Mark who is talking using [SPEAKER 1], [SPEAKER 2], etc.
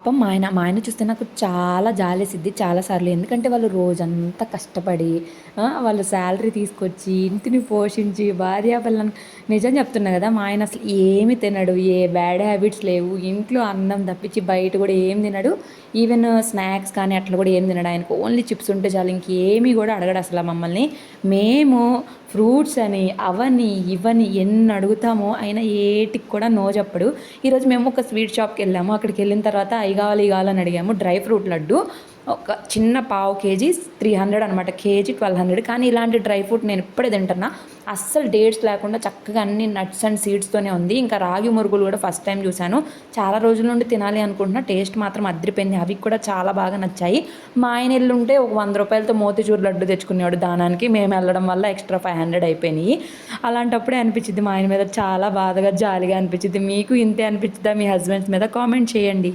[SPEAKER 1] పాపం మా ఆయన చూస్తే నాకు చాలా జాలేసిద్ది చాలా సార్లు. ఎందుకంటే వాళ్ళు రోజంతా కష్టపడి వాళ్ళు శాలరీ తీసుకొచ్చి, ఇంటిని పోషించి, భార్యాపిల్లలని నిజం చెప్తున్నా గదా! మా ఆయన అసలు ఏమి తినడు. ఏ బ్యాడ్ హ్యాబిట్స్ లేవు. ఇంట్లో అన్నం తప్పించి బయట గూడా ఏం తినడు. ఈవెన్ స్నాక్స్ కానీ అట్లా గూడా ఏం తినడు. ఆయనకు ఓన్లీ చిప్స్ ఉంటే చాలు. ఇంకేమి గూడా అడగడు అసల మమ్మల్ని. మేము ఫ్రూట్స్ అని, అవని, ఇవని ఎన్ని అడుగుతామో ఆయన ఏటికి కూడా నో చెప్పడు. ఈరోజు మేము ఒక స్వీట్ షాప్‌కెళ్ళాము. అక్కడికెళ్ళిన తర్వాత అయి కావాలి, ఇయి కావాలని అడిగాము. డ్రై ఫ్రూట్ లడ్డు ఒక చిన్న పావు కేజీ 300 అనమాట. కేజీ 1200. కానీ ఇలాంటి డ్రై ఫ్రూట్ నేను ఇప్పుడే తింటున్నా. అస్సలు డేట్స్ లేకుండా చక్కగా అన్ని నట్స్ అండ్ సీడ్స్‌తోనే ఉంది. ఇంకా రాగి మురుగులు కూడా ఫస్ట్ టైం చూశాను. చాలా రోజుల నుండి తినాలి అనుకుంటున్నా. టేస్ట్ మాత్రం అదిరిపోయింది. అవి కూడా చాలా బాగా నచ్చాయి. మా ఆయన ఎల్లుంటే ఒక ₹100తో మోతిచూర్ లడ్డు తెచ్చుకునేవాడు దానానికి. మేము వెళ్ళడం వల్ల ఎక్స్ట్రా 500 అయిపోయినాయి. అలాంటప్పుడే అనిపించిద్ది మా ఆయన మీద చాలా బాధగా, జాలిగా అనిపించిద్ది. మీకు ఇంతే అనిపించిద్దా మీ హస్బెండ్స్ మీద? కామెంట్ చేయండి.